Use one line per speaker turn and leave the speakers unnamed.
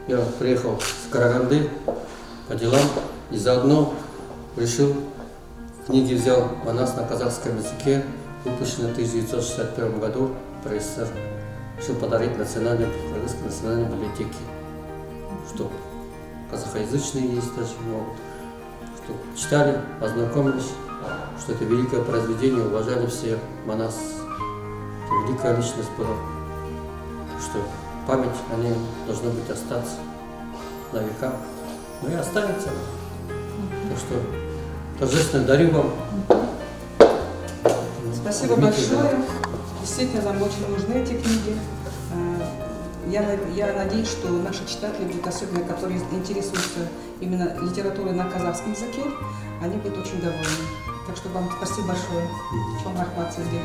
Я приехал с Караганды по делам и заодно решил, книги взял о нас на казахском языке, выпущенные в 1961 году про СССР. Решил подарить Кыргызской национальной библиотеке, что казахоязычные есть даже могут, что читали, ознакомились, что это великое произведение, уважали все Манас, это великая личность была, что память о ней должна быть остаться на века, ну и останется. Так что торжественно дарю вам.
Спасибо большое. Действительно, нам очень нужны эти книги. Я надеюсь, что наши читатели будут, особенно которые интересуются именно литературой на казахском языке, они будут очень довольны. Так что вам спасибо большое. Чон рахмат сизге.